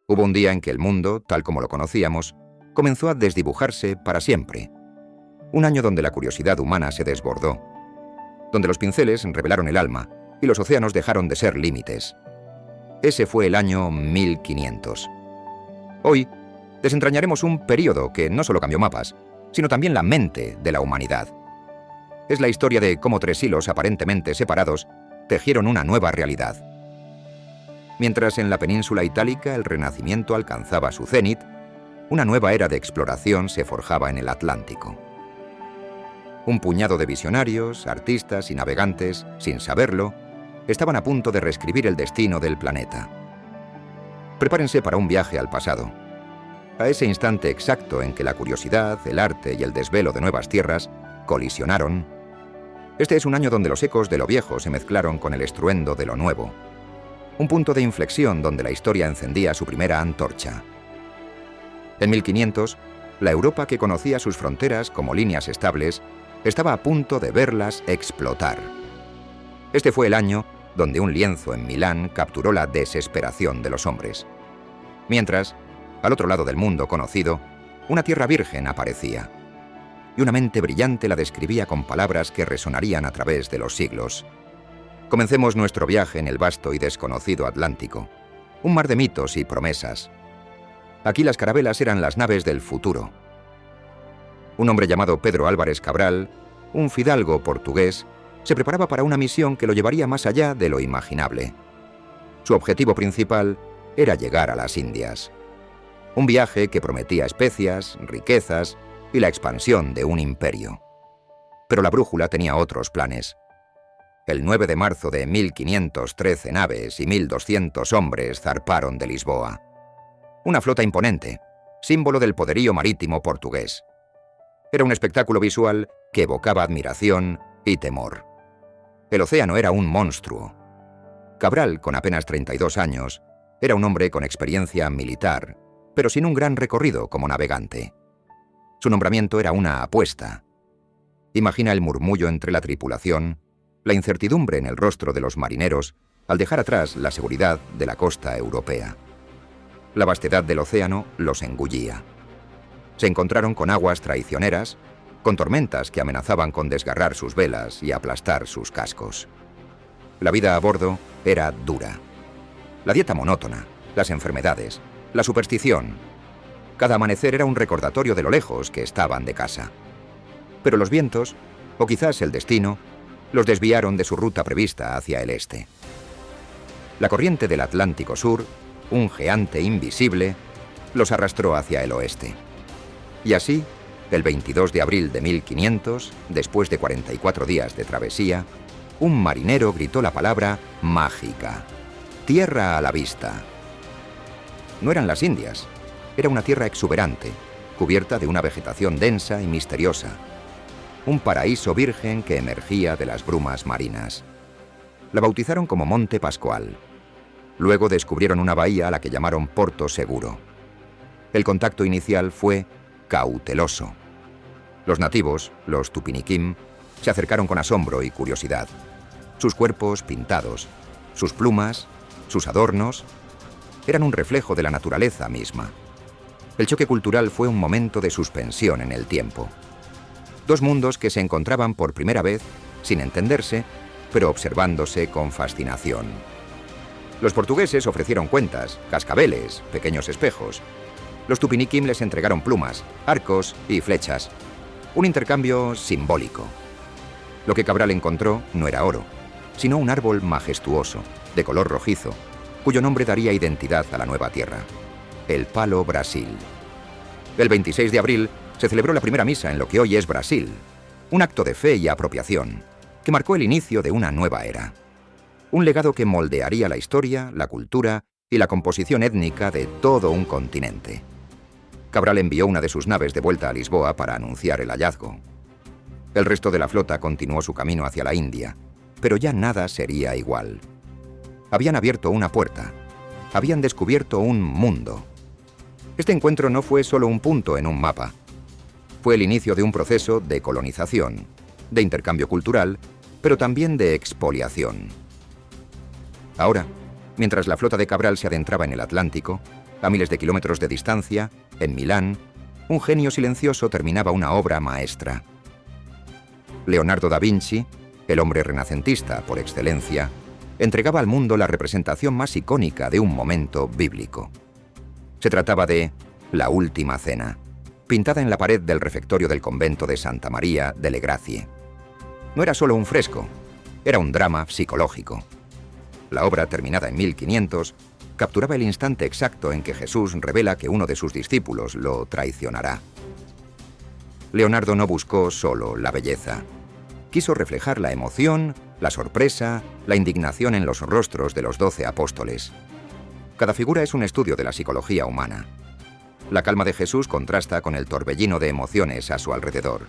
Hubo un día en que el mundo, tal como lo conocíamos, comenzó a desdibujarse para siempre. Un año donde la curiosidad humana se desbordó, donde los pinceles revelaron el alma y los océanos dejaron de ser límites. Ese fue el año 1500. Hoy desentrañaremos un período que no solo cambió mapas, sino también la mente de la humanidad. Es la historia de cómo tres hilos aparentemente separados tejieron una nueva realidad. Mientras en la península itálica el Renacimiento alcanzaba su cenit, una nueva era de exploración se forjaba en el Atlántico. Un puñado de visionarios, artistas y navegantes, sin saberlo, estaban a punto de reescribir el destino del planeta. Prepárense para un viaje al pasado, a ese instante exacto en que la curiosidad, el arte y el desvelo de nuevas tierras colisionaron. Este es un año donde los ecos de lo viejo se mezclaron con el estruendo de lo nuevo. Un punto de inflexión donde la historia encendía su primera antorcha. En 1500, la Europa que conocía sus fronteras como líneas estables estaba a punto de verlas explotar. Este fue el año donde un lienzo en Milán capturó la desesperación de los hombres. Mientras, al otro lado del mundo conocido, una tierra virgen aparecía, y una mente brillante la describía con palabras que resonarían a través de los siglos. Comencemos nuestro viaje en el vasto y desconocido Atlántico, un mar de mitos y promesas. Aquí las carabelas eran las naves del futuro. Un hombre llamado Pedro Álvares Cabral, un fidalgo portugués, se preparaba para una misión que lo llevaría más allá de lo imaginable. Su objetivo principal era llegar a las Indias. Un viaje que prometía especias, riquezas y la expansión de un imperio. Pero la brújula tenía otros planes. El 9 de marzo de 1513 naves y 1200 hombres zarparon de Lisboa. Una flota imponente, símbolo del poderío marítimo portugués. Era un espectáculo visual que evocaba admiración y temor. El océano era un monstruo. Cabral, con apenas 32 años, era un hombre con experiencia militar, pero sin un gran recorrido como navegante. Su nombramiento era una apuesta. Imagina el murmullo entre la tripulación, la incertidumbre en el rostro de los marineros al dejar atrás la seguridad de la costa europea. La vastedad del océano los engullía. Se encontraron con aguas traicioneras, con tormentas que amenazaban con desgarrar sus velas y aplastar sus cascos. La vida a bordo era dura. La dieta monótona, las enfermedades, la superstición. Cada amanecer era un recordatorio de lo lejos que estaban de casa. Pero los vientos, o quizás el destino, los desviaron de su ruta prevista hacia el este. La corriente del Atlántico Sur, un gigante invisible, los arrastró hacia el oeste. Y así, el 22 de abril de 1500, después de 44 días de travesía, un marinero gritó la palabra mágica. Tierra a la vista. No eran las Indias, era una tierra exuberante, cubierta de una vegetación densa y misteriosa. Un paraíso virgen que emergía de las brumas marinas. La bautizaron como Monte Pascual. Luego descubrieron una bahía a la que llamaron Porto Seguro. El contacto inicial fue cauteloso. Los nativos, los tupiniquim, se acercaron con asombro y curiosidad. Sus cuerpos pintados, sus plumas, sus adornos, eran un reflejo de la naturaleza misma. El choque cultural fue un momento de suspensión en el tiempo. Dos mundos que se encontraban por primera vez, sin entenderse, pero observándose con fascinación. Los portugueses ofrecieron cuentas, cascabeles, pequeños espejos. Los tupiniquim les entregaron plumas, arcos y flechas. Un intercambio simbólico. Lo que Cabral encontró no era oro, sino un árbol majestuoso, de color rojizo, cuyo nombre daría identidad a la nueva tierra: el Palo Brasil. El 26 de abril se celebró la primera misa en lo que hoy es Brasil, un acto de fe y apropiación que marcó el inicio de una nueva era. Un legado que moldearía la historia, la cultura y la composición étnica de todo un continente. Cabral envió una de sus naves de vuelta a Lisboa para anunciar el hallazgo. El resto de la flota continuó su camino hacia la India, pero ya nada sería igual. Habían abierto una puerta, habían descubierto un mundo. Este encuentro no fue solo un punto en un mapa. Fue el inicio de un proceso de colonización, de intercambio cultural, pero también de expoliación. Ahora, mientras la flota de Cabral se adentraba en el Atlántico, A miles de kilómetros de distancia, en Milán, un genio silencioso terminaba una obra maestra. Leonardo da Vinci, el hombre renacentista por excelencia, entregaba al mundo la representación más icónica de un momento bíblico. Se trataba de La Última Cena, pintada en la pared del refectorio del convento de Santa María delle Grazie. No era solo un fresco, era un drama psicológico. La obra, terminada en 1500, capturaba el instante exacto en que Jesús revela que uno de sus discípulos lo traicionará. Leonardo no buscó solo la belleza. Quiso reflejar la emoción, la sorpresa, la indignación en los rostros de los 12 apóstoles. Cada figura es un estudio de la psicología humana. La calma de Jesús contrasta con el torbellino de emociones a su alrededor.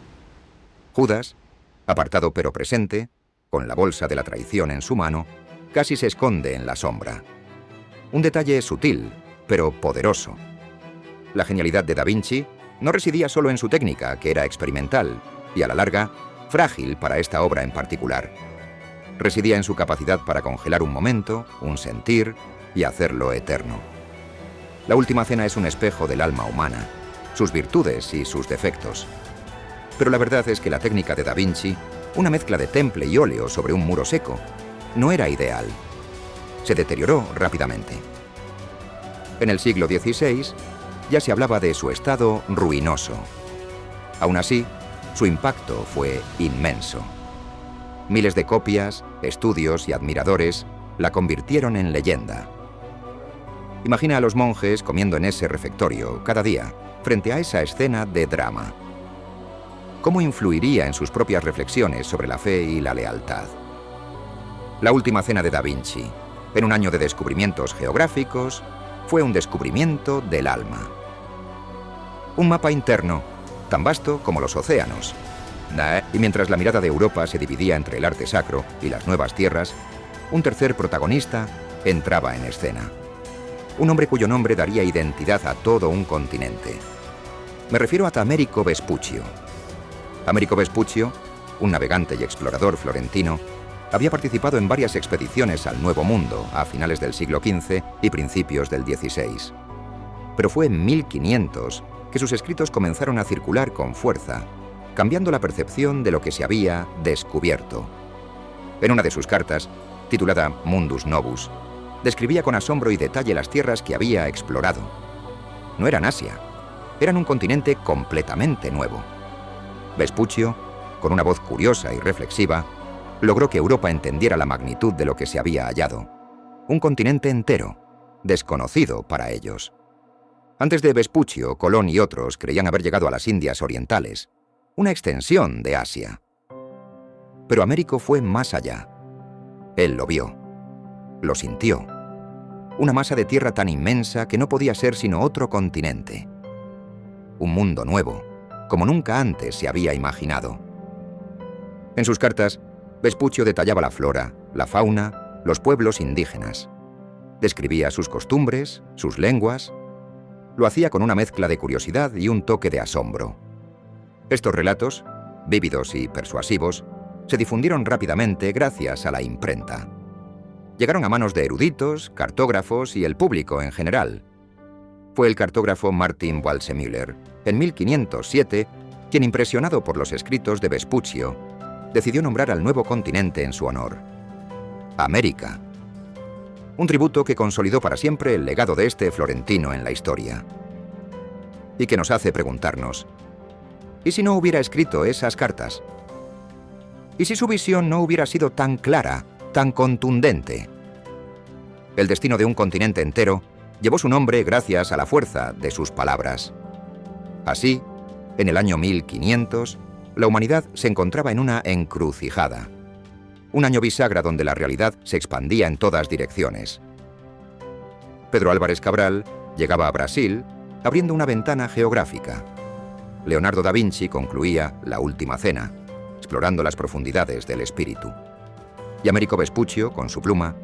Judas, apartado pero presente, con la bolsa de la traición en su mano, casi se esconde en la sombra. Un detalle sutil, pero poderoso. La genialidad de Da Vinci no residía solo en su técnica, que era experimental, y a la larga, frágil para esta obra en particular. Residía en su capacidad para congelar un momento, un sentir, y hacerlo eterno. La Última Cena es un espejo del alma humana, sus virtudes y sus defectos. Pero la verdad es que la técnica de Da Vinci, una mezcla de temple y óleo sobre un muro seco, no era ideal. Se deterioró rápidamente. En el siglo XVI ya se hablaba de su estado ruinoso. Aún así, su impacto fue inmenso. Miles de copias, estudios y admiradores la convirtieron en leyenda. Imagina a los monjes comiendo en ese refectorio cada día, frente a esa escena de drama. ¿Cómo influiría en sus propias reflexiones sobre la fe y la lealtad? La Última Cena de Da Vinci, en un año de descubrimientos geográficos, fue un descubrimiento del alma. Un mapa interno, tan vasto como los océanos. Y mientras la mirada de Europa se dividía entre el arte sacro y las nuevas tierras, un tercer protagonista entraba en escena. Un hombre cuyo nombre daría identidad a todo un continente. Me refiero a Americo Vespuccio. Americo Vespuccio, un navegante y explorador florentino, había participado en varias expediciones al Nuevo Mundo a finales del siglo XV y principios del XVI. Pero fue en 1500 que sus escritos comenzaron a circular con fuerza, cambiando la percepción de lo que se había descubierto. En una de sus cartas, titulada Mundus Novus, describía con asombro y detalle las tierras que había explorado. No eran Asia, eran un continente completamente nuevo. Vespuccio, con una voz curiosa y reflexiva, logró que Europa entendiera la magnitud de lo que se había hallado. Un continente entero, desconocido para ellos. Antes de Vespuccio, Colón y otros creían haber llegado a las Indias Orientales, una extensión de Asia. Pero Américo fue más allá. Él lo vio, lo sintió. Una masa de tierra tan inmensa que no podía ser sino otro continente. Un mundo nuevo, como nunca antes se había imaginado. En sus cartas, Vespuccio detallaba la flora, la fauna, los pueblos indígenas. Describía sus costumbres, sus lenguas. Lo hacía con una mezcla de curiosidad y un toque de asombro. Estos relatos, vívidos y persuasivos, se difundieron rápidamente gracias a la imprenta. Llegaron a manos de eruditos, cartógrafos y el público en general. Fue el cartógrafo Martin Waldseemüller, en 1507, quien, impresionado por los escritos de Vespuccio, decidió nombrar al nuevo continente en su honor: América. Un tributo que consolidó para siempre el legado de este florentino en la historia. Y que nos hace preguntarnos, ¿y si no hubiera escrito esas cartas? ¿Y si su visión no hubiera sido tan clara, tan contundente? El destino de un continente entero llevó su nombre gracias a la fuerza de sus palabras. Así, en el año 1500, la humanidad se encontraba en una encrucijada. Un año bisagra donde la realidad se expandía en todas direcciones. Pedro Álvarez Cabral llegaba a Brasil abriendo una ventana geográfica. Leonardo da Vinci concluía La Última Cena, explorando las profundidades del espíritu. Y Americo Vespuccio, con su pluma,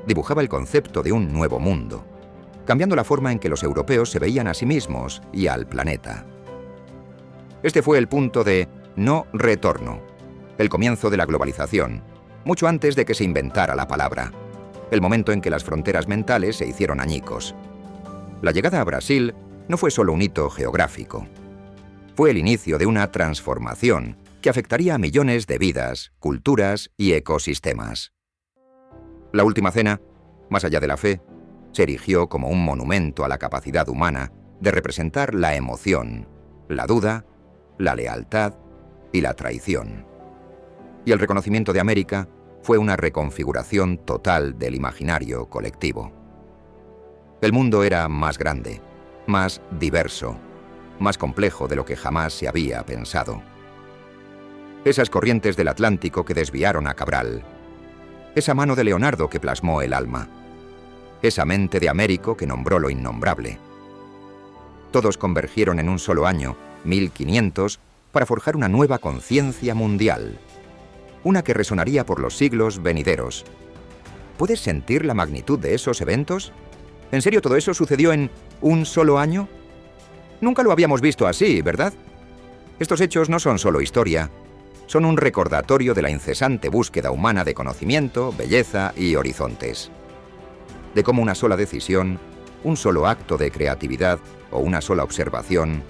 dibujaba el concepto de un nuevo mundo, cambiando la forma en que los europeos se veían a sí mismos y al planeta. Este fue el punto de no retorno, el comienzo de la globalización, mucho antes de que se inventara la palabra, el momento en que las fronteras mentales se hicieron añicos. La llegada a Brasil no fue solo un hito geográfico. Fue el inicio de una transformación que afectaría a millones de vidas, culturas y ecosistemas. La Última Cena, más allá de la fe, se erigió como un monumento a la capacidad humana de representar la emoción, la duda, la lealtad y la traición. Y el reconocimiento de América fue una reconfiguración total del imaginario colectivo. El mundo era más grande, más diverso, más complejo de lo que jamás se había pensado. Esas corrientes del Atlántico que desviaron a Cabral, esa mano de Leonardo que plasmó el alma, esa mente de Américo que nombró lo innombrable. Todos convergieron en un solo año, 1500, para forjar una nueva conciencia mundial, una que resonaría por los siglos venideros. ¿Puedes sentir la magnitud de esos eventos? ¿En serio todo eso sucedió en un solo año? Nunca lo habíamos visto así, ¿verdad? Estos hechos no son solo historia, son un recordatorio de la incesante búsqueda humana de conocimiento, belleza y horizontes. De cómo una sola decisión, un solo acto de creatividad o una sola observación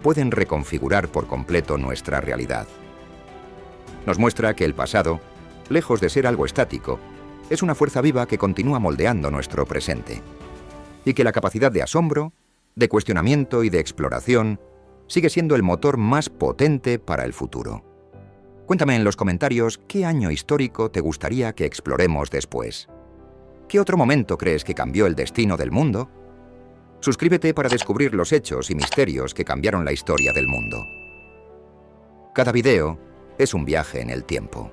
pueden reconfigurar por completo nuestra realidad. Nos muestra que el pasado, lejos de ser algo estático, es una fuerza viva que continúa moldeando nuestro presente. Y que la capacidad de asombro, de cuestionamiento y de exploración sigue siendo el motor más potente para el futuro. Cuéntame en los comentarios qué año histórico te gustaría que exploremos después. ¿Qué otro momento crees que cambió el destino del mundo? Suscríbete para descubrir los hechos y misterios que cambiaron la historia del mundo. Cada video es un viaje en el tiempo.